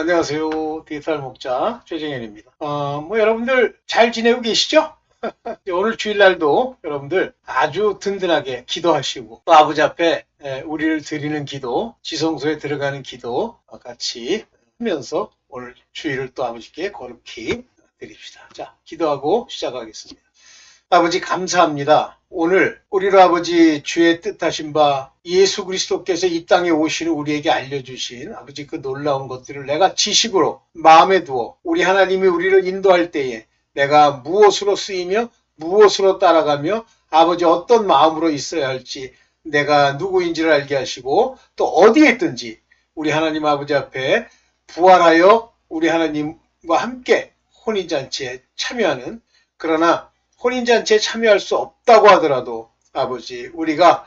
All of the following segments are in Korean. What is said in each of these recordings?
안녕하세요. 디지털 목자 최정현입니다. 여러분들 잘 지내고 계시죠? 오늘 주일날도 여러분들 아주 든든하게 기도하시고 또 아버지 앞에 우리를 드리는 기도, 지성소에 들어가는 기도 같이 하면서 오늘 주일을 또 아버지께 거룩히 드립시다. 자, 기도하고 시작하겠습니다. 아버지 감사합니다. 오늘 우리로 아버지 주의 뜻하신 바 예수 그리스도께서 이 땅에 오시는 우리에게 알려주신 아버지 그 놀라운 것들을 내가 지식으로 마음에 두어 우리 하나님이 우리를 인도할 때에 내가 무엇으로 쓰이며 무엇으로 따라가며 아버지 어떤 마음으로 있어야 할지 내가 누구인지를 알게 하시고 또 어디에 있든지 우리 하나님 아버지 앞에 부활하여 우리 하나님과 함께 혼인잔치에 참여하는 그러나 혼인잔치에 참여할 수 없다고 하더라도 아버지 우리가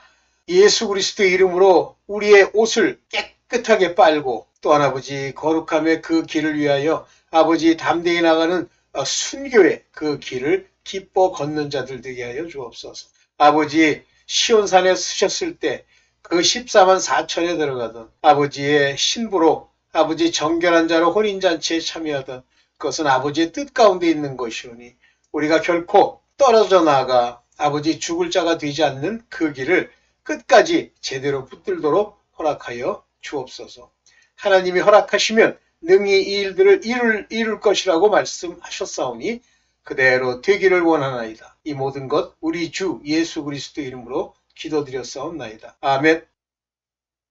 예수 그리스도 이름으로 우리의 옷을 깨끗하게 빨고 또한 아버지 거룩함의 그 길을 위하여 아버지 담대히 나가는 순교의 그 길을 기뻐 걷는 자들 되게 하여 주옵소서. 아버지 시온산에 쓰셨을 때 그 14만 4천에 들어가던 아버지의 신부로 아버지 정결한 자로 혼인잔치에 참여하던 그것은 아버지의 뜻 가운데 있는 것이오니 우리가 결코 떨어져 나가 아버지 죽을 자가 되지 않는 그 길을 끝까지 제대로 붙들도록 허락하여 주옵소서. 하나님이 허락하시면 능히 이 일들을 이룰 것이라고 말씀하셨사오니 그대로 되기를 원하나이다. 이 모든 것 우리 주 예수 그리스도 이름으로 기도드렸사옵나이다. 아멘.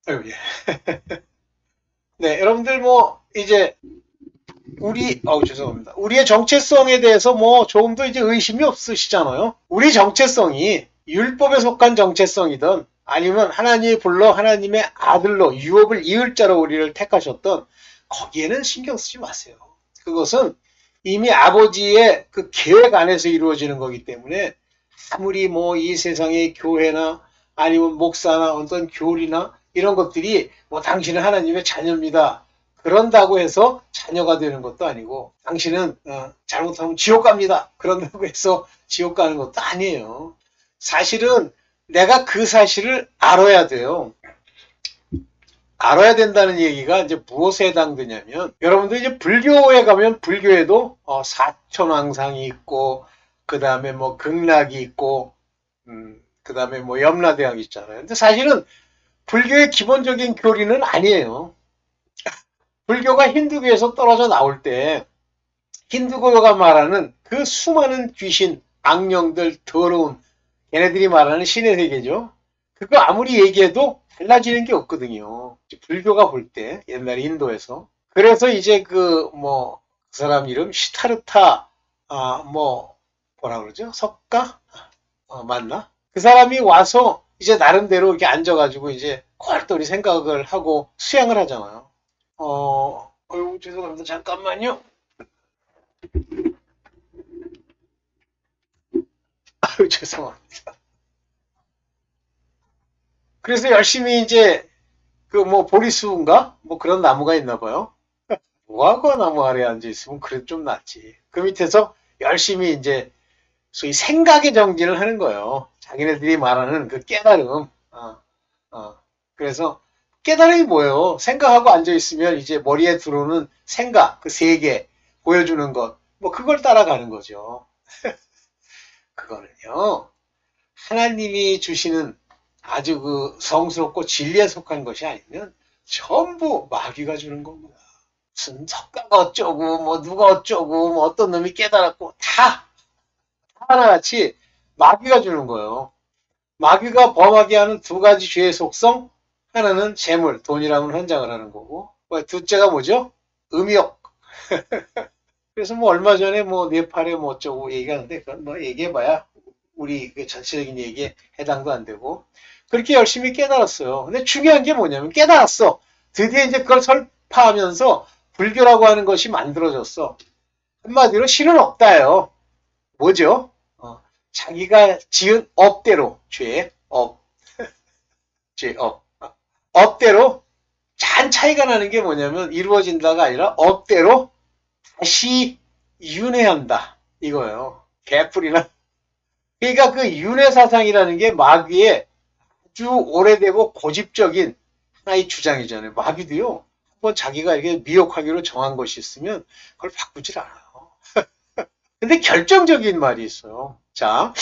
아이고, 예. 네, 여러분들 이제 죄송합니다. 우리의 정체성에 대해서 조금도 이제 의심이 없으시잖아요. 우리 정체성이 율법에 속한 정체성이든 아니면 하나님이 불러 하나님의 아들로 유업을 이을 자로 우리를 택하셨던 거기에는 신경 쓰지 마세요. 그것은 이미 아버지의 그 계획 안에서 이루어지는 거기 때문에 아무리 이 세상의 교회나 아니면 목사나 어떤 교리나 이런 것들이 당신은 하나님의 자녀입니다. 그런다고 해서 자녀가 되는 것도 아니고 당신은 잘못하면 지옥 갑니다. 그런다고 해서 지옥 가는 것도 아니에요. 사실은 내가 그 사실을 알아야 돼요. 알아야 된다는 얘기가 이제 무엇에 해당되냐면 여러분들 이제 불교에 가면 불교에도 사천왕상이 있고 그 다음에 극락이 있고 그 다음에 염라대왕이 있잖아요. 근데 사실은 불교의 기본적인 교리는 아니에요. 불교가 힌두교에서 떨어져 나올 때 힌두교가 말하는 그 수많은 귀신, 악령들, 더러운 얘네들이 말하는 신의 세계죠. 그거 아무리 얘기해도 달라지는 게 없거든요. 불교가 볼 때 옛날에 인도에서. 그래서 이제 그 사람 이름 시타르타 뭐라 그러죠? 석가? 맞나? 그 사람이 와서 이제 나름대로 이렇게 앉아가지고 이제 콜똘히 생각을 하고 수양을 하잖아요. 죄송합니다. 잠깐만요. 죄송합니다. 그래서 열심히 이제 보리수인가? 그런 나무가 있나 봐요. 무화과 나무 아래에 앉아 있으면 그래도 좀 낫지. 그 밑에서 열심히 이제 소위 생각의 정진을 하는 거예요. 자기네들이 말하는 그 깨달음. 그래서 깨달음이 뭐예요? 생각하고 앉아있으면 이제 머리에 들어오는 생각, 그 세계, 보여주는 것, 그걸 따라가는 거죠. 그거는요, 하나님이 주시는 아주 그 성스럽고 진리에 속한 것이 아니면 전부 마귀가 주는 겁니다. 무슨 석가가 어쩌고, 누가 어쩌고, 어떤 놈이 깨달았고, 다 하나같이 마귀가 주는 거예요. 마귀가 범하게 하는 두 가지 죄의 속성, 하나는 재물, 돈이라면 환장을 하는 거고, 둘째가 뭐죠? 음욕. 그래서 얼마 전에 네팔에 어쩌고 얘기하는데, 그건 얘기해봐야 우리 전체적인 얘기에 해당도 안 되고, 그렇게 열심히 깨달았어요. 근데 중요한 게 뭐냐면, 깨달았어. 드디어 이제 그걸 설파하면서 불교라고 하는 것이 만들어졌어. 한마디로 신은 없다요. 뭐죠? 자기가 지은 업대로, 죄업. 업대로 단 차이가 나는 게 뭐냐면 이루어진다가 아니라 업대로 다시 윤회한다 이거예요. 개뿔이나. 그러니까 그 윤회 사상이라는 게 마귀의 아주 오래되고 고집적인 하나의 주장이잖아요. 마귀도요. 뭐 자기가 이렇게 미혹하기로 정한 것이 있으면 그걸 바꾸질 않아요. 근데 결정적인 말이 있어요. 자,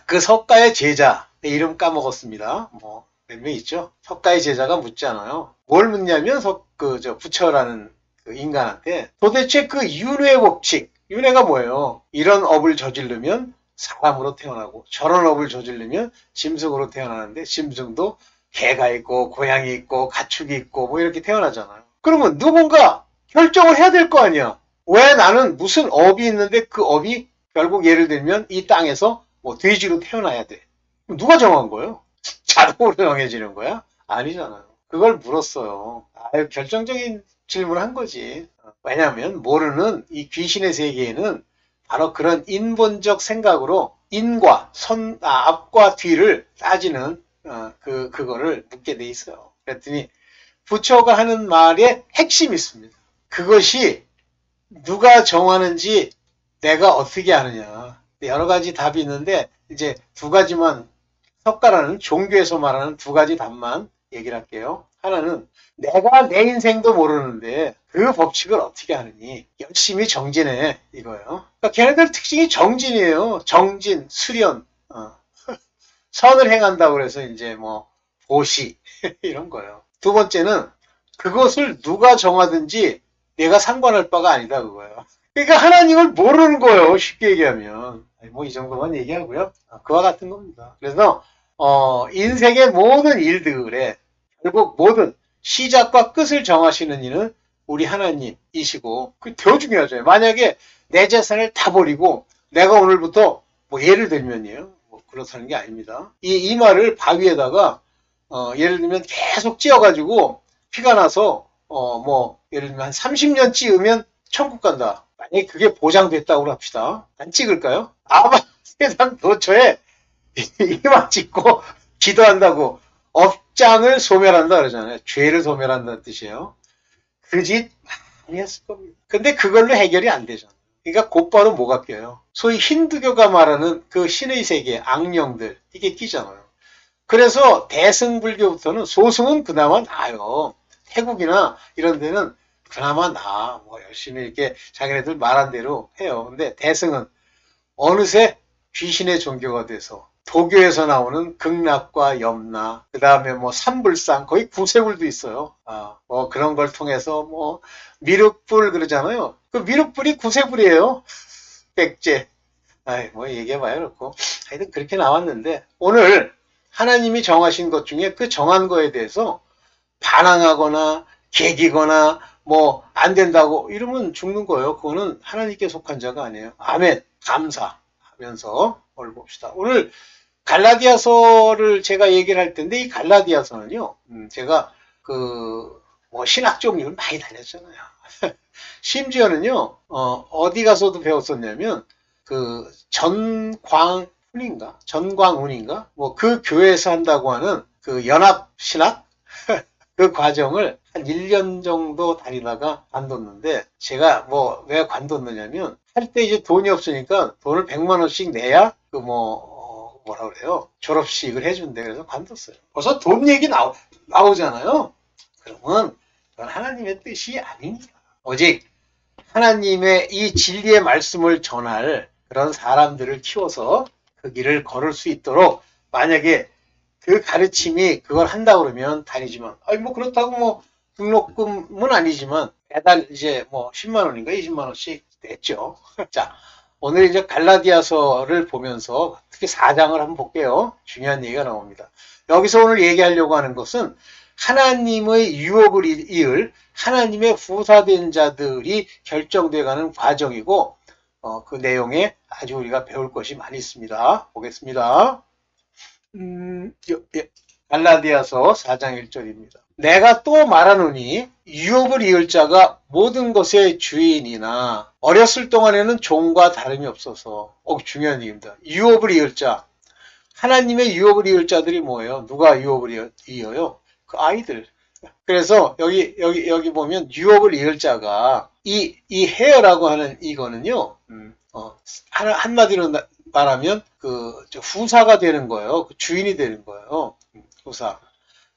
그 석가의 제자, 이름 까먹었습니다. 뭐, 몇 명 있죠? 석가의 제자가 묻잖아요. 뭘 묻냐면, 부처라는 그 인간한테 도대체 그 윤회 법칙, 윤회가 뭐예요? 이런 업을 저지르면 사람으로 태어나고, 저런 업을 저지르면 짐승으로 태어나는데, 짐승도 개가 있고, 고양이 있고, 가축이 있고, 뭐 이렇게 태어나잖아요. 그러면 누군가 결정을 해야 될 거 아니야? 왜 나는 무슨 업이 있는데 그 업이 결국 예를 들면 이 땅에서 뭐 돼지로 태어나야 돼. 누가 정한 거예요? 자동으로 정해지는 거야? 아니잖아요. 그걸 물었어요. 아유, 결정적인 질문을 한 거지. 왜냐하면 모르는 이 귀신의 세계에는 바로 그런 인본적 생각으로 인과 앞과 뒤를 따지는 그거를 묻게 돼 있어요. 그랬더니 부처가 하는 말에 핵심이 있습니다. 그것이 누가 정하는지 내가 어떻게 아느냐. 여러 가지 답이 있는데 이제 두 가지만 석가라는 종교에서 말하는 두 가지 답만 얘기를 할게요. 하나는 내가 내 인생도 모르는데 그 법칙을 어떻게 하느니 열심히 정진해 이거예요. 그러니까 걔네들 특징이 정진이에요. 정진, 수련, 선을 행한다고 그래서 이제 뭐 보시 이런 거예요. 두 번째는 그것을 누가 정하든지 내가 상관할 바가 아니다 그거예요. 그러니까 하나님을 모르는 거예요. 쉽게 얘기하면. 뭐 이 정도만 얘기하고요. 그와 같은 겁니다. 그래서 인생의 모든 일들에 결국 모든 시작과 끝을 정하시는 이는 우리 하나님이시고 그게 더 중요하죠. 만약에 내 재산을 다 버리고 내가 오늘부터 뭐 예를 들면요. 뭐 그렇다는 게 아닙니다. 이 말을 바위에다가 예를 들면 계속 찧어가지고 피가 나서 뭐 예를 들면 한 30년 찌으면 천국 간다. 만약에 그게 보장됐다고 합시다. 안 찍을까요? 아마 세상 도처에 이만 찍고 기도한다고 업장을 소멸한다 그러잖아요. 죄를 소멸한다는 뜻이에요. 그 짓 많이 했을 겁니다. 근데 그걸로 해결이 안 되잖아요. 그러니까 곧바로 뭐가 껴요? 소위 힌두교가 말하는 그 신의 세계, 악령들 이게 끼잖아요. 그래서 대승불교부터는 소승은 그나마 나아요. 태국이나 이런 데는 그나마 나아. 뭐 열심히 이렇게 자기네들 말한 대로 해요. 근데 대승은 어느새 귀신의 종교가 돼서 도교에서 나오는 극락과 염락, 그 다음에 뭐 삼불상, 거의 구세불도 있어요. 뭐 그런 걸 통해서 뭐 미륵불 그러잖아요. 그 미륵불이 구세불이에요. 백제. 뭐 얘기해봐요. 그렇고. 하여튼 그렇게 나왔는데 오늘 하나님이 정하신 것 중에 그 정한 거에 대해서 반항하거나 개기거나 뭐 안 된다고 이러면 죽는 거예요. 그거는 하나님께 속한 자가 아니에요. 아멘. 감사하면서 오늘 봅시다. 오늘 갈라디아서를 제가 얘기를 할 텐데 이 갈라디아서는요. 제가 뭐 신학 종류를 많이 다녔잖아요. 심지어는요. 어디 가서도 배웠었냐면 그 전광훈인가 뭐 그 교회에서 한다고 하는 그 연합 신학 그 과정을 한 1년 정도 다니다가 관뒀는데 제가 뭐 왜 관뒀느냐면 할 때 이제 돈이 없으니까 돈을 100만 원씩 내야 그 뭐라 그래요? 졸업식을 해준대. 그래서 관뒀어요. 벌써 돈 얘기 나오잖아요. 그러면 그건 하나님의 뜻이 아닙니다. 오직 하나님의 이 진리의 말씀을 전할 그런 사람들을 키워서 그 길을 걸을 수 있도록 만약에 그 가르침이 그걸 한다 그러면 다니지만 뭐 그렇다고 뭐 등록금은 아니지만 매달 이제 뭐 10만 원인가 20만 원씩 냈죠. 자, 오늘 이제 갈라디아서를 보면서 특히 4장을 한번 볼게요. 중요한 얘기가 나옵니다. 여기서 오늘 얘기하려고 하는 것은 하나님의 유업을 이을 하나님의 후사된 자들이 결정돼가는 과정이고 그 내용에 아주 우리가 배울 것이 많이 있습니다. 보겠습니다. 갈라디아서 4장 1절입니다. 내가 또 말하노니 유업을 이을 자가 모든 것의 주인이나 어렸을 동안에는 종과 다름이 없어서 중요한 얘기입니다. 유업을 이을 자 하나님의 유업을 이을 자들이 뭐예요? 누가 유업을 이어요? 그 아이들. 그래서 여기 보면 유업을 이을 자가 이 헤어라고 하는 이거는요. 한마디로 말하면 그 후사가 되는 거예요. 그 주인이 되는 거예요. 후사.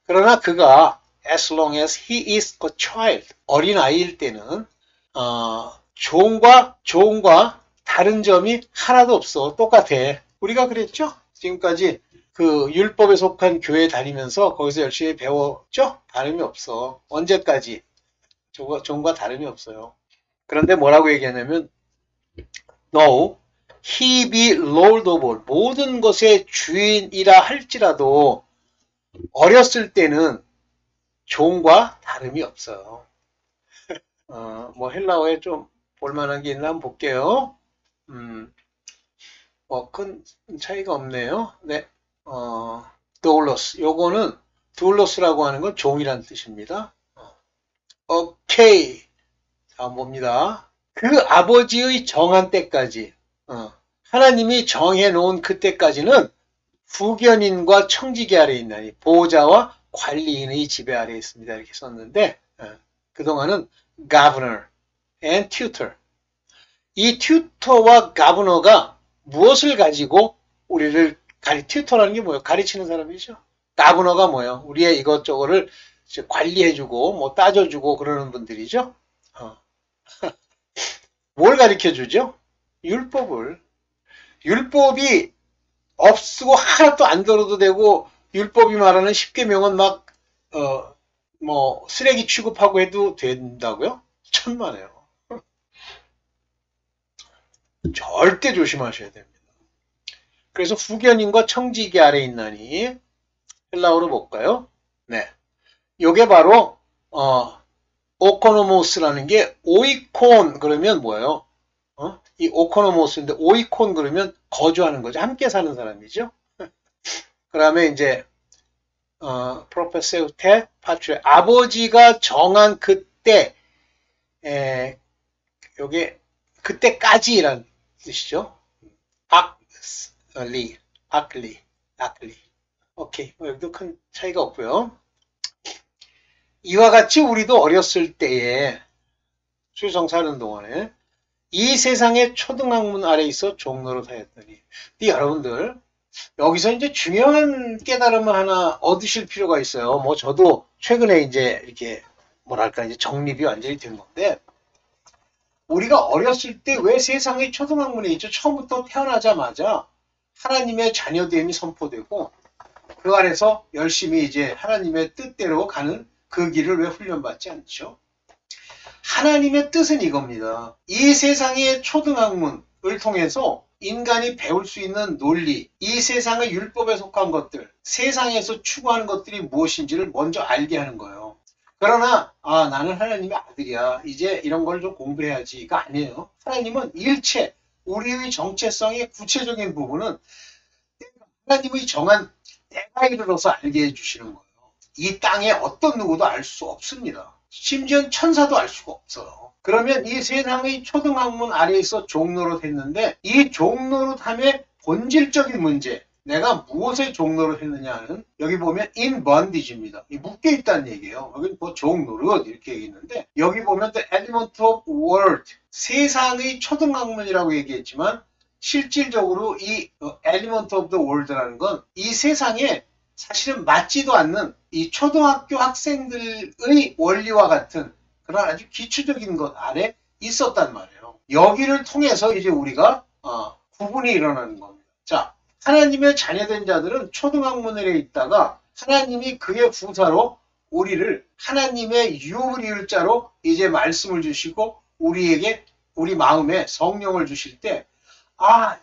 그러나 그가 as long as he is a child. 어린 아이일 때는 종과 다른 점이 하나도 없어. 똑같아. 우리가 그랬죠? 지금까지 그 율법에 속한 교회 다니면서 거기서 열심히 배웠죠? 다름이 없어. 언제까지? 종과 다름이 없어요. 그런데 뭐라고 얘기하냐면 No, he be lord of all. 모든 것의 주인이라 할지라도 어렸을 때는 종과 다름이 없어요. 뭐 헬라어에 좀 볼만한 게 있나 한번 볼게요. 큰 차이가 없네요. 네, 도울러스. 요거는 도울러스라고 하는 건 종이란 뜻입니다. 오케이. 다음 봅니다. 그 아버지의 정한 때까지, 하나님이 정해놓은 그때까지는 후견인과 청지기 아래에 있나니 보호자와 관리인의 지배 아래에 있습니다. 이렇게 썼는데 그동안은 governor and tutor. 이 튜터와 가버너가 무엇을 가지고 우리를 튜터라는 게 뭐예요? 가르치는 사람이죠. 가버너가 뭐예요? 우리의 이것저것을 관리해주고 뭐 따져주고 그러는 분들이죠. 뭘 가르쳐주죠? 율법을. 율법이 없고 하나도 안 들어도 되고 율법이 말하는 십계명은 막 뭐 쓰레기 취급하고 해도 된다고요? 천만에요. 절대 조심하셔야 됩니다. 그래서 후견인과 청지기 아래 있나니 헬라어로 볼까요? 네, 요게 바로 오코노모스라는 게 오이콘 그러면 뭐예요? 이 오코노모스인데 오이콘 그러면 거주하는 거죠. 함께 사는 사람이죠. 그 다음에 이제 프로페세우테 파트레 아버지가 정한 그때 요게 그때까지란 뜻이죠. 박리. 오케이. 여기도 큰 차이가 없고요. 이와 같이 우리도 어렸을 때에 수성사는 동안에 이 세상의 초등학문 아래 있어 종노릇하였더니 여러분들 여기서 이제 중요한 깨달음을 하나 얻으실 필요가 있어요. 뭐 저도 최근에 이제 이렇게 뭐랄까 이제 정립이 완전히 된 건데 우리가 어렸을 때 왜 세상의 초등학문에 있죠? 처음부터 태어나자마자 하나님의 자녀됨이 선포되고 그 안에서 열심히 이제 하나님의 뜻대로 가는 그 길을 왜 훈련받지 않죠? 하나님의 뜻은 이겁니다. 이 세상의 초등학문을 통해서 인간이 배울 수 있는 논리, 이 세상의 율법에 속한 것들, 세상에서 추구하는 것들이 무엇인지를 먼저 알게 하는 거예요. 그러나 나는 하나님의 아들이야. 이제 이런 걸 좀 공부해야지가 아니에요. 하나님은 일체 우리의 정체성의 구체적인 부분은 하나님의 정한 때가 이르러서 알게 해주시는 거예요. 이 땅에 어떤 누구도 알 수 없습니다. 심지어 천사도 알 수가 없어요. 그러면 이 세상의 초등학문 아래에 있어 종노릇 했는데 이 종노릇함의 본질적인 문제, 내가 무엇에 종노릇 했느냐는 여기 보면 in bondage입니다. 묶여 있다는 얘기예요. 여기 뭐 종노릇 이렇게 얘기했는데 여기 보면 the element of world, 세상의 초등학문이라고 얘기했지만 실질적으로 이 element of the world라는 건 이 세상에 사실은 맞지도 않는 이 초등학교 학생들의 원리와 같은 그런 아주 기초적인 것 아래 있었단 말이에요. 여기를 통해서 이제 우리가 구분이 일어나는 겁니다. 자, 하나님의 자녀된 자들은 초등학문에 있다가 하나님이 그의 부사로 우리를 하나님의 유업을 이을 자로 이제 말씀을 주시고 우리에게 우리 마음에 성령을 주실 때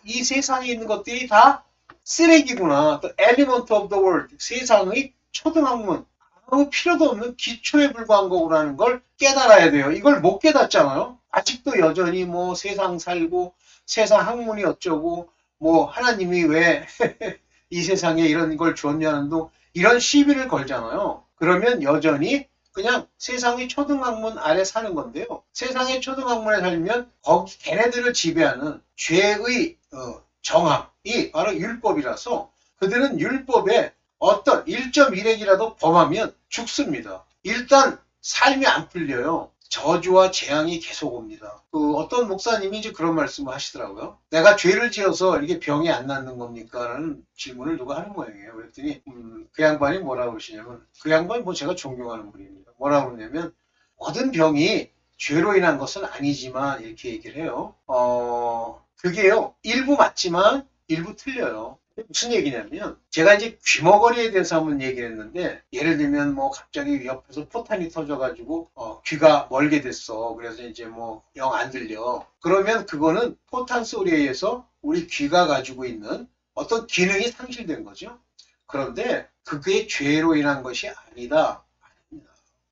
이 세상에 있는 것들이 다 쓰레기구나. The element of the world. 세상의 초등학문. 아무 필요도 없는 기초에 불과한 거라는 걸 깨달아야 돼요. 이걸 못 깨닫잖아요. 아직도 여전히 뭐 세상 살고 세상 학문이 어쩌고 뭐 하나님이 왜 이 세상에 이런 걸 주었냐는 둥 이런 시비를 걸잖아요. 그러면 여전히 그냥 세상의 초등학문 아래 사는 건데요. 세상의 초등학문에 살면 거기 걔네들을 지배하는 죄의 정함이 바로 율법이라서 그들은 율법에 어떤 1.1핵이라도 범하면 죽습니다. 일단 삶이 안 풀려요. 저주와 재앙이 계속 옵니다. 어떤 목사님이 이제 그런 말씀을 하시더라고요. 내가 죄를 지어서 이렇게 병이 안 낫는 겁니까? 라는 질문을 누가 하는 모양이에요. 그랬더니 그 양반이 뭐라고 그러시냐면, 그 양반이 뭐 제가 존경하는 분입니다. 뭐라고 그러냐면, 모든 병이 죄로 인한 것은 아니지만 이렇게 얘기를 해요. 그게요, 일부 맞지만 일부 틀려요. 무슨 얘기냐면, 제가 이제 귀머거리에 대해서 한번 얘기를 했는데, 예를 들면 뭐 갑자기 옆에서 포탄이 터져가지고 귀가 멀게 됐어. 그래서 이제 뭐 영 안 들려. 그러면 그거는 포탄 소리에 의해서 우리 귀가 가지고 있는 어떤 기능이 상실된 거죠. 그런데 그게 죄로 인한 것이 아니다.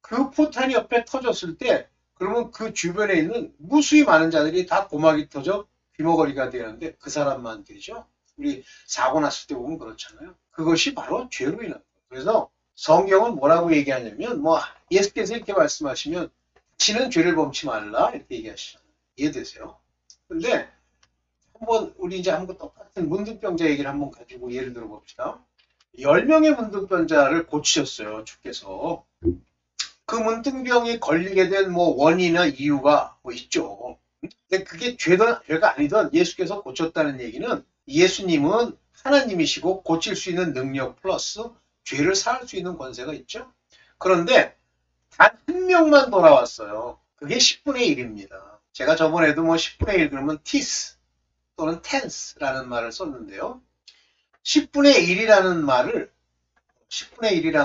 그 포탄이 옆에 터졌을 때, 그러면 그 주변에 있는 무수히 많은 자들이 다 고막이 터져 귀머거리가 되는데 그 사람만 되죠. 우리 사고 났을 때 보면 그렇잖아요. 그것이 바로 죄로 인한 거예요. 그래서 성경은 뭐라고 얘기하냐면, 뭐 예수께서 이렇게 말씀하시면 지는 죄를 범치 말라 이렇게 얘기하시잖아요. 이해되세요? 근데 한번 우리 이제 한번 똑같은 문둥병자 얘기를 한번 가지고 예를 들어 봅시다. 10명의 문둥병자를 고치셨어요, 주께서. 그 문둥병이 걸리게 된 뭐 원인이나 이유가 뭐 있죠. 근데 그게 죄가 아니던 예수께서 고쳤다는 얘기는, 예수님은 하나님이시고 고칠 수 있는 능력 플러스 죄를 사할 수 있는 권세가 있죠. 그런데 단 한 명만 돌아왔어요. 그게 10분의 1입니다. 제가 저번에도 뭐 10분의 1 그러면 티스 또는 텐스라는 말을 썼는데요. 10분의 1이라는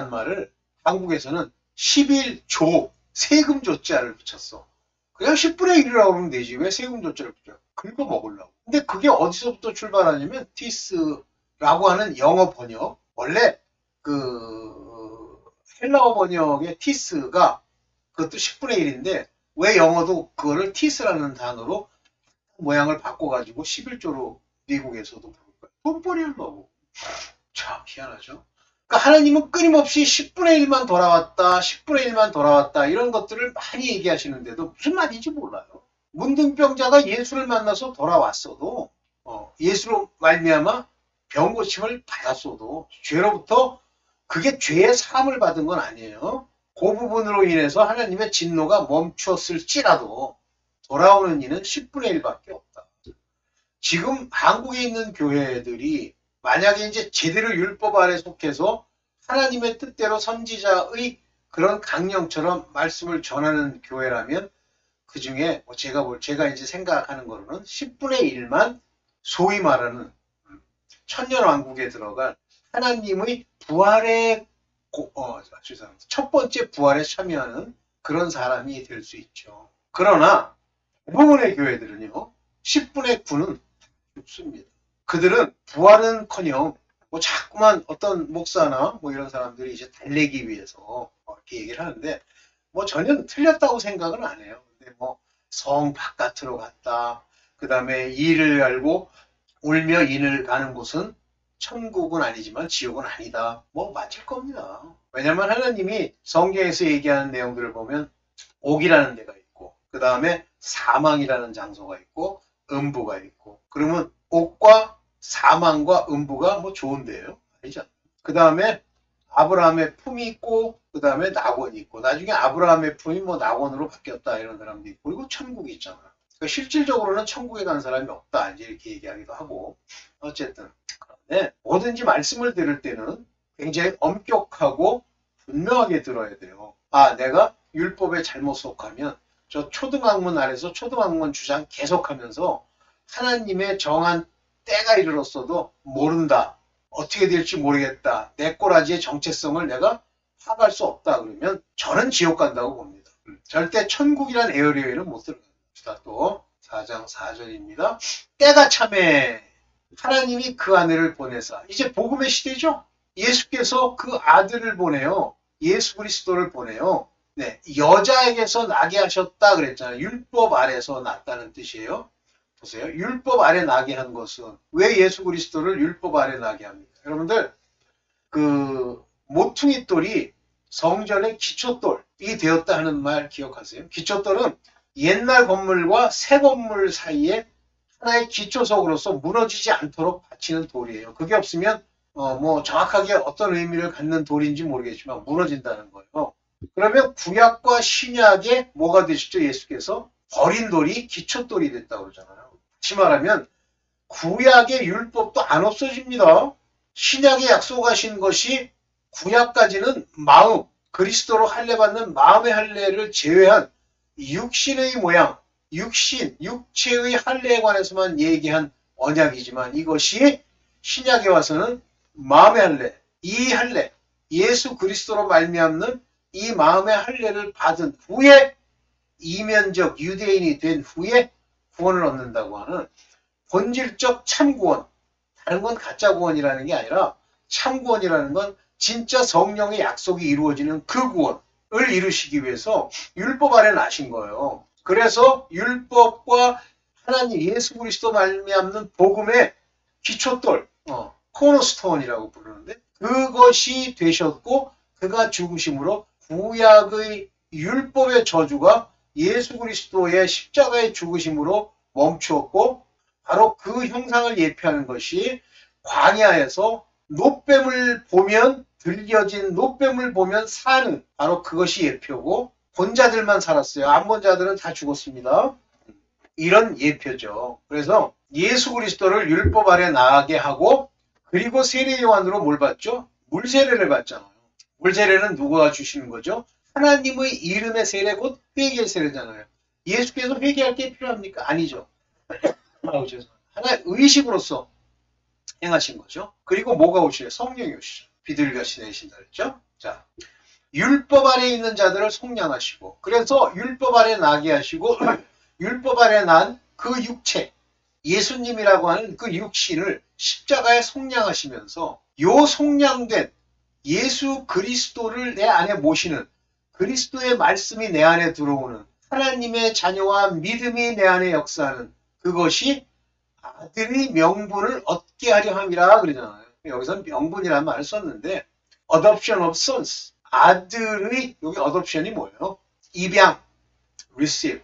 말을 한국에서는 11조 세금 조자를 붙였어. 그냥 10분의 1이라고 그러면 되지. 왜 세금 조자를 붙여? 긁어 먹으려고. 근데 그게 어디서부터 출발하냐면 티스라고 하는 영어 번역. 원래 그 헬라어 번역의 티스가 그것도 10분의 1인데 왜 영어도 그거를 티스라는 단어로 모양을 바꿔가지고 11조로 미국에서도 부를까요? 돈벌이 하려고. 참 희한하죠. 그러니까 하나님은 끊임없이 10분의 1만 돌아왔다, 10분의 1만 돌아왔다 이런 것들을 많이 얘기하시는데도 무슨 말인지 몰라요. 문둥병자가 예수를 만나서 돌아왔어도 예수로 말미암아 병 고침을 받았어도 죄로부터 그게 죄의 사함을 받은 건 아니에요. 그 부분으로 인해서 하나님의 진노가 멈추었을지라도 돌아오는 이는 10분의 1밖에 없다. 지금 한국에 있는 교회들이 만약에 이제 제대로 율법 아래 속해서 하나님의 뜻대로 선지자의 그런 강령처럼 말씀을 전하는 교회라면 그 중에 제가 이제 생각하는 거로는 10분의 1만 소위 말하는 천년왕국에 들어갈 하나님의 부활의 첫 번째 부활에 참여하는 그런 사람이 될 수 있죠. 그러나 대부분의 교회들은요, 10분의 9는 죽습니다. 그들은 부활은커녕 뭐 자꾸만 어떤 목사나 뭐 이런 사람들이 이제 달래기 위해서 이렇게 얘기를 하는데 뭐 전혀 틀렸다고 생각은 안 해요. 근데 뭐 성 바깥으로 갔다, 그 다음에 이를 알고 울며 인을 가는 곳은 천국은 아니지만 지옥은 아니다. 뭐 맞을 겁니다. 왜냐하면 하나님이 성경에서 얘기하는 내용들을 보면 옥이라는 데가 있고, 그 다음에 사망이라는 장소가 있고, 음부가 있고. 그러면 옥과 사망과 음부가 뭐 좋은데요? 아니죠. 그 다음에 아브라함의 품이 있고, 그 다음에 낙원이 있고, 나중에 아브라함의 품이 뭐 낙원으로 바뀌었다 이런 사람도 있고, 그리고 천국이 있잖아. 그러니까 실질적으로는 천국에 간 사람이 없다 이렇게 얘기하기도 하고. 어쨌든 그런데 뭐든지 말씀을 들을 때는 굉장히 엄격하고 분명하게 들어야 돼요. 아, 내가 율법에 잘못 속하면 저 초등학문 아래서 초등학문 주장 계속하면서 하나님의 정한 때가 이르렀어도 모른다. 어떻게 될지 모르겠다. 내 꼬라지의 정체성을 내가 파악할 수 없다. 그러면 저는 지옥 간다고 봅니다. 절대 천국이란 에어리어에는 못 들어갑니다. 또 4장 4절입니다. 때가 참에 하나님이 그 아내를 보내사. 이제 복음의 시대죠. 예수께서 그 아들을 보내요. 예수 그리스도를 보내요. 네, 여자에게서 나게 하셨다 그랬잖아요. 율법 아래서 났다는 뜻이에요. 보세요. 율법 아래 나게 한 것은 왜 예수 그리스도를 율법 아래 나게 합니까? 여러분들 그 모퉁이 돌이 성전의 기초돌이 되었다 하는 말 기억하세요? 기초돌은 옛날 건물과 새 건물 사이에 하나의 기초석으로서 무너지지 않도록 받치는 돌이에요. 그게 없으면 뭐 정확하게 어떤 의미를 갖는 돌인지 모르겠지만 무너진다는 거예요. 그러면 구약과 신약의 뭐가 되시죠? 예수께서 버린 돌이 기초돌이 됐다고 그러잖아요. 다시 말하면 구약의 율법도 안 없어집니다. 신약에 약속하신 것이 구약까지는 마음, 그리스도로 할례받는 마음의 할례를 제외한 육신의 모양, 육체의 할례에 관해서만 얘기한 언약이지만 이것이 신약에 와서는 마음의 할례, 이 할례, 예수 그리스도로 말미암는 이 마음의 할례를 받은 후에 이면적 유대인이 된 후에 구원을 얻는다고 하는 본질적 참구원, 다른 건 가짜 구원이라는 게 아니라 참구원이라는 건 진짜 성령의 약속이 이루어지는 그 구원을 이루시기 위해서 율법 아래 나신 거예요. 그래서 율법과 하나님 예수 그리스도 말미암는 복음의 기초돌, 코너스톤이라고 부르는데 그것이 되셨고 그가 죽으심으로 구약의 율법의 저주가 예수 그리스도의 십자가의 죽으심으로 멈추었고 바로 그 형상을 예표하는 것이 광야에서 노뱀을 보면 들려진 노뱀을 보면 사는 바로 그것이 예표고 본 자들만 살았어요. 안 본 자들은 다 죽었습니다. 이런 예표죠. 그래서 예수 그리스도를 율법 아래 나가게 하고 그리고 세례 요한으로 뭘 받죠? 물세례를 받잖아요. 물세례는 누가 주시는 거죠? 하나님의 이름의 세례 곧 회개의 세례잖아요. 예수께서 회개할 게 필요합니까? 아니죠. 하나의 의식으로서 행하신 거죠. 그리고 뭐가 오시래? 성령이 오시죠. 비둘기같이 내신다 그랬죠. 자, 율법 아래 있는 자들을 속량하시고 그래서 율법 아래 나게 하시고 율법 아래 난 그 육체 예수님이라고 하는 그 육신을 십자가에 속량하시면서 요 속량된 예수 그리스도를 내 안에 모시는 그리스도의 말씀이 내 안에 들어오는 하나님의 자녀와 믿음이 내 안에 역사하는 그것이 아들의 명분을 얻게 하려 함이라 그러잖아요. 여기서 명분이라는 말을 썼는데 adoption of sons 아들의 여기 adoption이 뭐예요? 입양 receive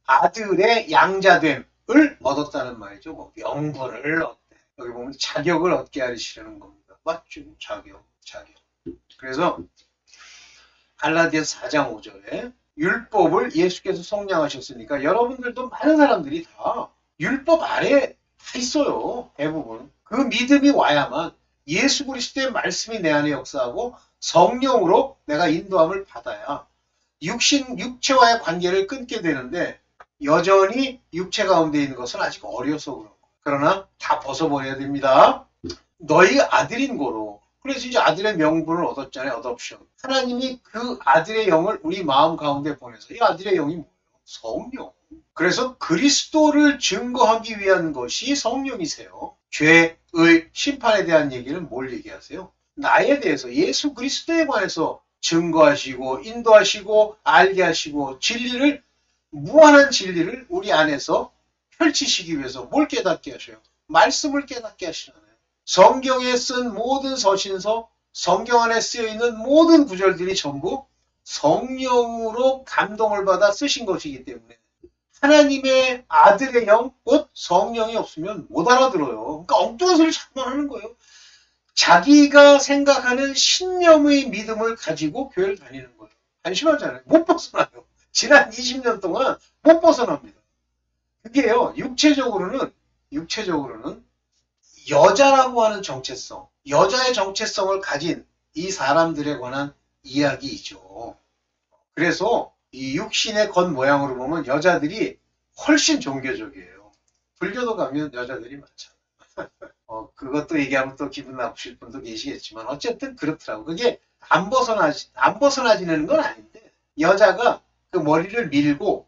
아들의 양자됨을 얻었다는 말이죠. 뭐 명분을 얻대. 여기 보면 자격을 얻게 하시려는 겁니다. 맞죠? 자격. 그래서 갈라디아서 4장 5절에 율법을 예수께서 속량하셨으니까 여러분들도 많은 사람들이 다 율법 아래 다 있어요. 대부분. 그 믿음이 와야만 예수 그리스도의 말씀이 내 안에 역사하고 성령으로 내가 인도함을 받아야 육체와의 관계를 끊게 되는데 여전히 육체 가운데 있는 것은 아직 어려서 그런 거예요. 그러나 다 벗어버려야 됩니다. 너희 아들인 거로. 그래서 이제 아들의 명분을 얻었잖아요. 어덥션. 하나님이 그 아들의 영을 우리 마음 가운데 보내서 이 아들의 영이 뭐예요? 성령. 그래서 그리스도를 증거하기 위한 것이 성령이세요. 죄의 심판에 대한 얘기는 뭘 얘기하세요? 나에 대해서 예수 그리스도에 관해서 증거하시고 인도하시고 알게 하시고 진리를 무한한 진리를 우리 안에서 펼치시기 위해서 뭘 깨닫게 하셔요? 말씀을 깨닫게 하시잖아요. 성경에 쓴 모든 서신서, 성경 안에 쓰여있는 모든 구절들이 전부 성령으로 감동을 받아 쓰신 것이기 때문에 하나님의 아들의 영, 곧 성령이 없으면 못 알아들어요. 그러니까 엉뚱한 소리를 자꾸만 하는 거예요. 자기가 생각하는 신념의 믿음을 가지고 교회를 다니는 거예요. 안심하잖아요. 못 벗어나요. 지난 20년 동안 못 벗어납니다. 그게요, 육체적으로는 여자라고 하는 정체성, 여자의 정체성을 가진 이 사람들에 관한 이야기이죠. 그래서 이 육신의 겉모양으로 보면 여자들이 훨씬 종교적이에요. 불교도 가면 여자들이 많잖아요. 그것도 얘기하면 또 기분 나쁘실 분도 계시겠지만 어쨌든 그렇더라고. 그게 안 벗어나지는 건 아닌데 여자가 그 머리를 밀고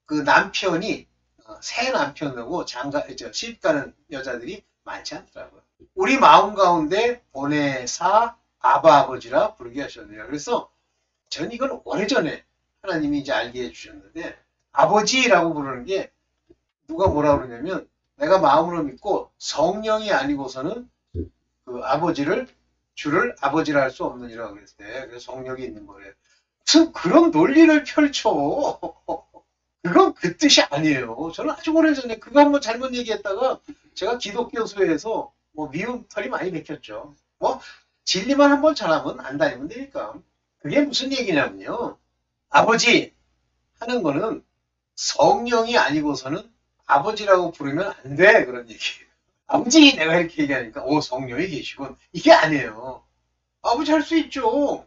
그 남편이 새 남편하고 시집 가는 여자들이 많지 않더라고요. 우리 마음 가운데 보내사 아바 아버지라 부르게 하셨네요. 그래서 전 이건 오래전에 하나님이 이제 알게 해주셨는데 아버지라고 부르는 게 누가 뭐라 그러냐면 내가 마음으로 믿고 성령이 아니고서는 그 주를 아버지라 할 수 없느니라 그랬을 때 그래서 성령이 있는 거래요. 무슨 그런 논리를 펼쳐. 그건 그 뜻이 아니에요. 저는 아주 오래전에 그거 한번 잘못 얘기했다가 제가 기독교수에서 뭐 미움 털이 많이 맥혔죠. 뭐 진리만 한번 잘하면 안 다니면 되니까. 그게 무슨 얘기냐면요. 아버지 하는 거는 성령이 아니고서는 아버지라고 부르면 안 돼. 그런 얘기예요. 아버지 내가 이렇게 얘기하니까 오 성령이 계시군. 이게 아니에요. 아버지 할 수 있죠.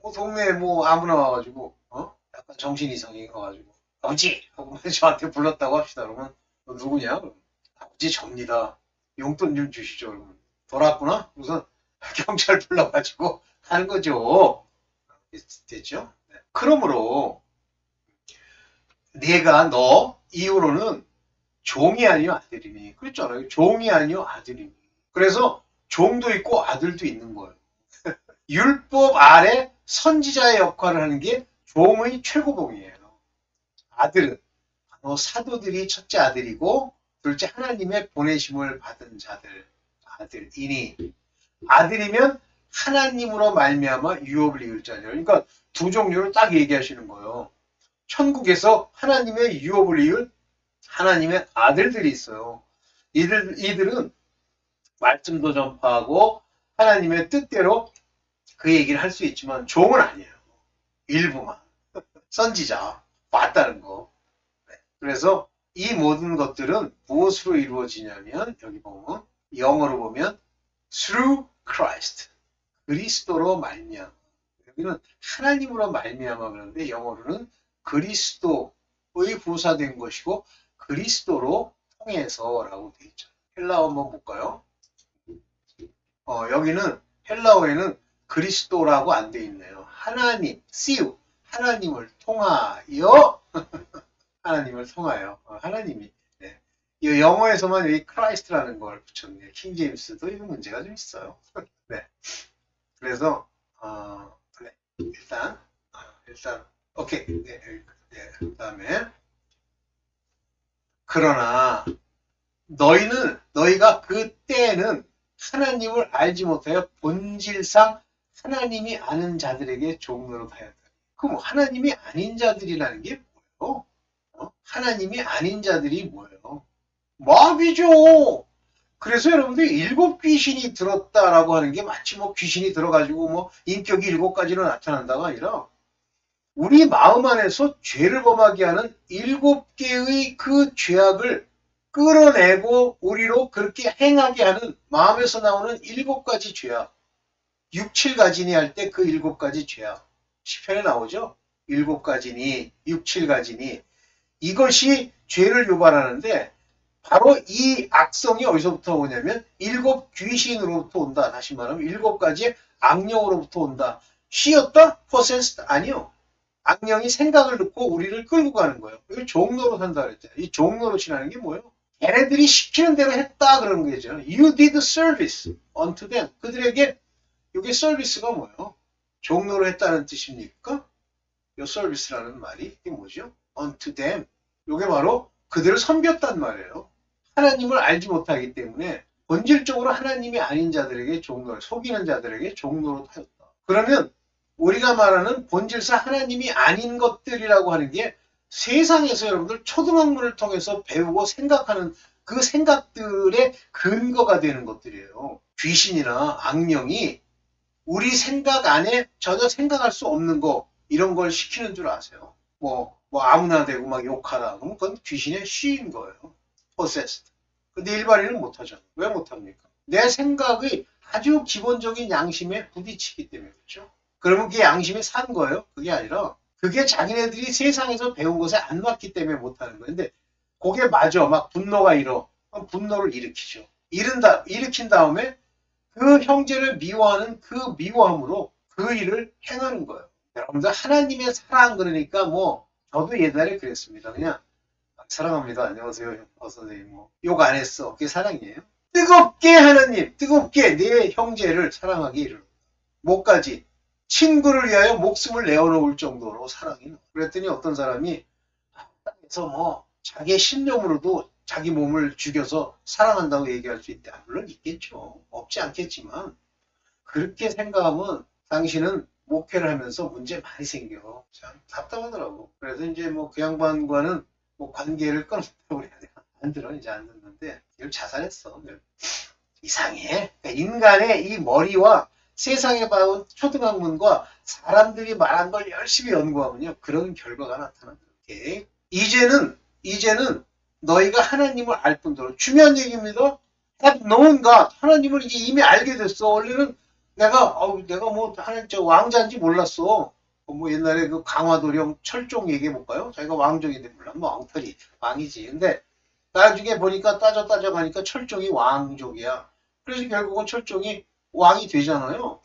뭐 동네에 뭐 아무나 와가지고 약간 정신 이상이 와가지고 아버지 하고 저한테 불렀다고 합시다. 그러면 너 누구냐? 그러면 아버지 접니다. 용돈 좀 주시죠. 그러면 돌아왔구나? 우선 경찰 불러가지고 하는 거죠. 됐죠? 네. 그러므로 내가 너 이후로는 종이 아니요 아들이니 그랬잖아요. 종이 아니요 아들이니. 그래서 종도 있고 아들도 있는 거예요. 율법 아래 선지자의 역할을 하는 게 종의 최고봉이에요. 아들은 사도들이 첫째 아들이고 둘째 하나님의 보내심을 받은 자들 아들이니 아들이면 하나님으로 말미암아 유업을 이을 자녀. 그러니까 두 종류를 딱 얘기하시는 거예요. 천국에서 하나님의 유업을 이을 하나님의 아들들이 있어요. 이들은 말씀도 전파하고 하나님의 뜻대로 그 얘기를 할 수 있지만 종은 아니에요. 일부만. 선지자. 맞다는 거. 그래서 이 모든 것들은 무엇으로 이루어지냐면 여기 보면 영어로 보면 through Christ. 그리스도로 말미암아. 여기는 하나님으로 말미암아 그러는데 영어로는 그리스도의 부사된 것이고 그리스도로 통해서라고 되어 있죠. 헬라어 한번 볼까요? 여기는 헬라어에는 그리스도라고 안 되어 있네요. 하나님, 씨우, 하나님을 통하여 하나님을 통하여 하나님이 네. 이 영어에서만 여기 크라이스트라는 걸 붙였네요. 킹제임스도 이거 문제가 좀 있어요. 네. 그래서 네. 일단 오케이. 네. 네. 그다음에 그러나 너희가 그때는 하나님을 알지 못하여 본질상 하나님이 아는 자들에게 종노릇 하였다. 그럼 하나님이 아닌 자들이라는 게 뭐예요? 하나님이 아닌 자들이 뭐예요? 마귀죠. 그래서 여러분들 일곱 귀신이 들었다라고 하는 게 마치 뭐 귀신이 들어가지고 뭐 인격이 일곱 가지로 나타난다가 아니라 우리 마음 안에서 죄를 범하게 하는 일곱 개의 그 죄악을 끌어내고 우리로 그렇게 행하게 하는 마음에서 나오는 일곱 가지 죄악. 6, 7가지니 할 때 그 일곱 가지 죄악. 시편에 나오죠? 일곱 가지니, 6, 7가지니. 이것이 죄를 유발하는데 바로 이 악성이 어디서부터 오냐면 일곱 귀신으로부터 온다. 다시 말하면 일곱 가지의 악령으로부터 온다. 쉬었다? possessed? 아니요. 악령이 생각을 넣고 우리를 끌고 가는 거예요. 이걸 종노릇 한다 그랬잖아요. 이 종노릇이라는 게 뭐예요? 걔네들이 시키는 대로 했다 그러는 거죠. You did service unto them. 그들에게 이게 서비스가 뭐예요? 종노릇 했다는 뜻입니까? 이 서비스라는 말이 이게 뭐죠? unto them. 이게 바로 그들을 섬겼단 말이에요. 하나님을 알지 못하기 때문에 본질적으로 하나님이 아닌 자들에게 종노릇, 속이는 자들에게 종노릇 하였다. 그러면 우리가 말하는 본질상 하나님이 아닌 것들이라고 하는 게 세상에서 여러분들 초등학문을 통해서 배우고 생각하는 그 생각들의 근거가 되는 것들이에요. 귀신이나 악령이 우리 생각 안에 전혀 생각할 수 없는 거 이런 걸 시키는 줄 아세요. 뭐 아무나 되고 막 욕하라. 그럼 그건 귀신의 쉬인 거예요. possessed. 근데 일반인은 못하죠. 왜 못합니까? 내 생각의 아주 기본적인 양심에 부딪히기 때문에 그렇죠. 그러면 그게 양심에 산 거예요? 그게 아니라 그게 자기네들이 세상에서 배운 것에 안 맞기 때문에 못하는 거예요. 근데 그게 맞아. 막 분노가 일어. 분노를 일으키죠. 일으킨 다음에 그 형제를 미워하는 그 미워함으로 그 일을 행하는 거예요. 여러분들 하나님의 사랑 그러니까 뭐 저도 옛날에 그랬습니다. 그냥 사랑합니다. 안녕하세요. 선생님 뭐 욕 안 했어. 그게 사랑이에요. 뜨겁게 하나님, 뜨겁게 내 형제를 사랑하기 이르는 뭐까지 친구를 위하여 목숨을 내어놓을 정도로 사랑이 나. 그랬더니 어떤 사람이 땅에서 뭐 자기의 신념으로도 자기 몸을 죽여서 사랑한다고 얘기할 수 있다. 물론 있겠죠. 없지 않겠지만 그렇게 생각하면 당신은 목회를 하면서 문제 많이 생겨. 참 답답하더라고. 그래서 이제 뭐 그 양반과는 뭐 관계를 끊었다고 그래야 돼. 안 들어 이제 안 듣는데 이걸 자살했어. 이상해. 그러니까 인간의 이 머리와 세상에 봐온 초등학문과 사람들이 말한 걸 열심히 연구하면요. 그런 결과가 나타난다. 오케이. 이제는 너희가 하나님을 알 뿐더러 중요한 얘기입니다. have known God. 하나님을 이제 이미 알게 됐어. 원래는 내가 뭐 하나님 저 왕자인지 몰랐어. 뭐 옛날에 그 강화도령 철종 얘기해 볼까요? 자기가 왕족인데 몰라. 뭐 왕털이 왕이지. 근데 나중에 보니까 따져 가니까 철종이 왕족이야. 그래서 결국은 철종이 왕이 되잖아요.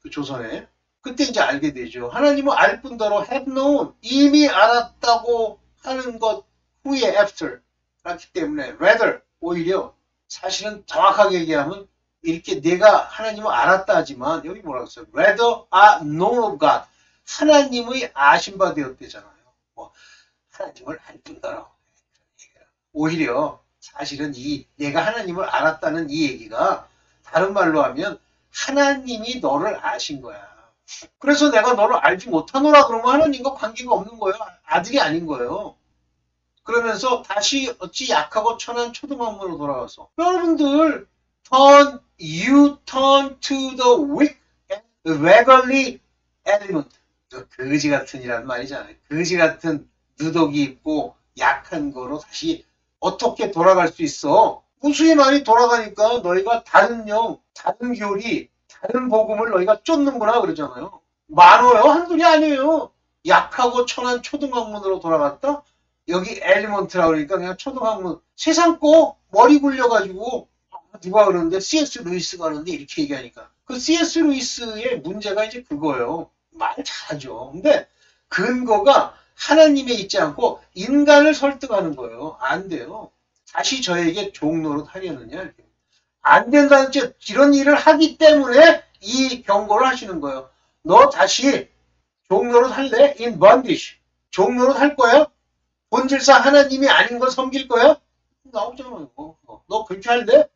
그 조선에. 그때 이제 알게 되죠. 하나님을 알 뿐더러 have known 이미 알았다고 하는 것 후에 after 그렇기 때문에 rather 오히려 사실은 정확하게 얘기하면 이렇게 내가 하나님을 알았다 하지만 여기 뭐라고 했어요? rather are known of God 하나님의 아신 바 되었대잖아요. 뭐 하나님을 알 뿐더러 오히려 사실은 이 내가 하나님을 알았다는 이 얘기가 다른 말로 하면 하나님이 너를 아신 거야. 그래서 내가 너를 알지 못하노라 그러면 하나님과 관계가 없는 거예요. 아들이 아닌 거예요. 그러면서 다시 어찌 약하고 천한 초등학문으로 돌아가서 여러분들 you turn to the weak and beggarly element 거지 같은 이란 말이잖아요. 거지 같은 누더기 있고 약한 거로 다시 어떻게 돌아갈 수 있어? 무수히 많이 돌아가니까 너희가 다른 영, 다른 교리, 다른 복음을 너희가 쫓는구나 그러잖아요. 많아요. 한둘이 아니에요. 약하고 천한 초등학문으로 돌아갔다? 여기 엘리먼트라고 그러니까 그냥 초등학문. 세상 거 머리 굴려가지고 누가 그러는데 C.S. 루이스가 그러는데 이렇게 얘기하니까. 그 C.S. 루이스의 문제가 이제 그거예요. 말 잘하죠. 근데 근거가 하나님에 있지 않고 인간을 설득하는 거예요. 안 돼요. 다시 저에게 종로를 하려느냐. 안 된다는 즉 이런 일을 하기 때문에 이 경고를 하시는 거예요. 너 다시 종로를 할래? in bondage. 종로를 할 거야? 본질상 하나님이 아닌 걸 섬길 거야? 나오잖아요. 너 그렇게 할래?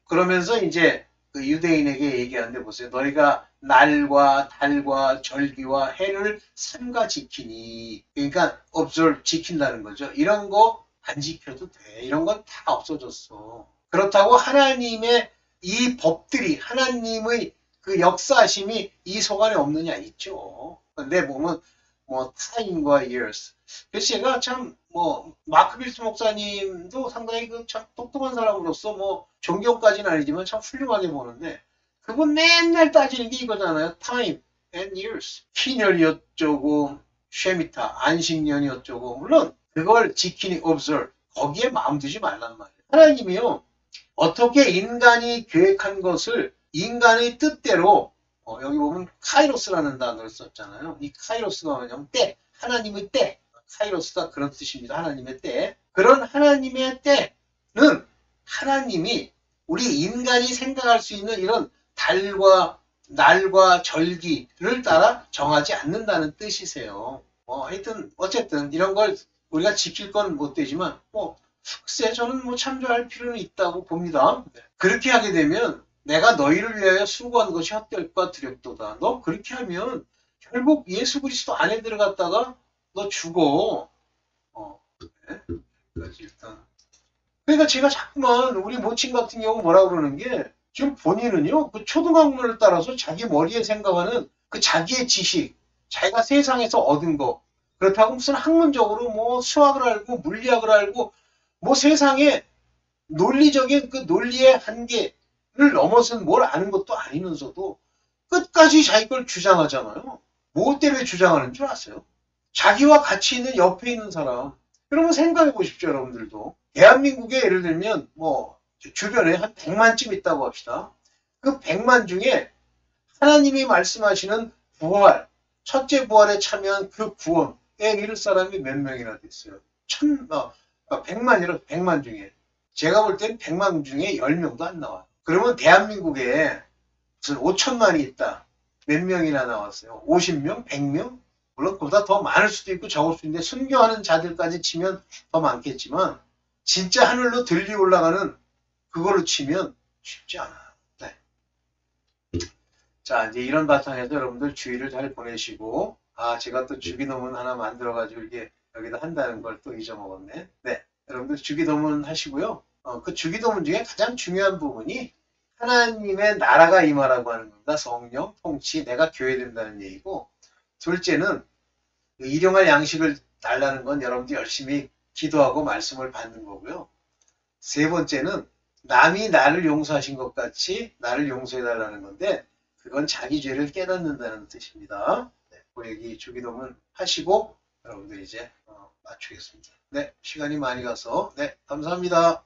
그러면서 이제 그 유대인에게 얘기하는데 보세요. 너희가 날과 달과 절기와 해를 삼가 지키니 그러니까 observe 지킨다는 거죠. 이런 거 안 지켜도 돼. 이런 건 다 없어졌어. 그렇다고 하나님의 이 법들이 하나님의 그 역사심이 이 속 안에 없느냐 있죠. 근데 보면 뭐 time과 years. 그래서 제가 참 뭐 마크 빌스 목사님도 상당히 그 참 똑똑한 사람으로서 뭐 존경까지는 아니지만 참 훌륭하게 보는데 그분 맨날 따지는 게 이거잖아요. time and years. 희년이 어쩌고 쉐미타 안식년이 어쩌고 물론 그걸 지키니 observe 거기에 마음 두지 말란 말이에요. 하나님이요. 어떻게 인간이 계획한 것을 인간의 뜻대로 여기 보면 카이로스라는 단어를 썼잖아요. 이 카이로스가 뭐냐면 때, 하나님의 때. 카이로스가 그런 뜻입니다. 하나님의 때. 그런 하나님의 때는 하나님이 우리 인간이 생각할 수 있는 이런 달과 날과 절기를 따라 정하지 않는다는 뜻이세요. 하여튼 어쨌든 이런 걸 우리가 지킬 건 못 되지만 글쎄 저는 뭐 참조할 필요는 있다고 봅니다. 그렇게 하게 되면 내가 너희를 위하여 수고한 것이 헛될까 두렵도다. 너 그렇게 하면 결국 예수 그리스도 안에 들어갔다가 너 죽어. 네. 일단. 그러니까 제가 자꾸만 우리 모친 같은 경우 뭐라 그러는 게 지금 본인은요 그 초등학문을 따라서 자기 머리에 생각하는 그 자기의 지식, 자기가 세상에서 얻은 거 그렇다고 무슨 학문적으로 뭐 수학을 알고 물리학을 알고 뭐 세상에 논리적인 그 논리의 한계를 넘어선 뭘 아는 것도 아니면서도 끝까지 자기 걸 주장하잖아요. 뭐 때문에 주장하는 줄 아세요? 자기와 같이 있는 옆에 있는 사람. 여러분 생각해 보십시오, 여러분들도. 대한민국에 예를 들면 뭐 주변에 한 100만쯤 있다고 합시다. 그 100만 중에 하나님이 말씀하시는 부활, 첫째 부활에 참여한 그 구원에 이를 사람이 몇 명이나 됐어요. 100만이라 100만 중에. 제가 볼 땐 100만 중에 10명도 안 나와요. 그러면 대한민국에 무슨 5천만이 있다. 몇 명이나 나왔어요? 50명? 100명? 물론 그보다 더 많을 수도 있고 적을 수도 있는데 순교하는 자들까지 치면 더 많겠지만 진짜 하늘로 들리 올라가는 그걸로 치면 쉽지 않아요. 네. 자 이제 이런 바탕에서 여러분들 주의를 잘 보내시고 제가 또 주기도문 하나 만들어가지고 이게 여기다 한다는 걸 또 잊어먹었네. 네. 여러분들 주기도문 하시고요. 그 주기도문 중에 가장 중요한 부분이 하나님의 나라가 임하라고 하는 겁니다. 성령, 통치, 내가 교회된다는 얘기고, 둘째는 그 일용할 양식을 달라는 건 여러분들 열심히 기도하고 말씀을 받는 거고요. 세 번째는 남이 나를 용서하신 것 같이 나를 용서해달라는 건데, 그건 자기 죄를 깨닫는다는 뜻입니다. 네, 그 얘기 주기도문 하시고 여러분들 이제 맞추겠습니다. 네, 시간이 많이 가서 네, 감사합니다.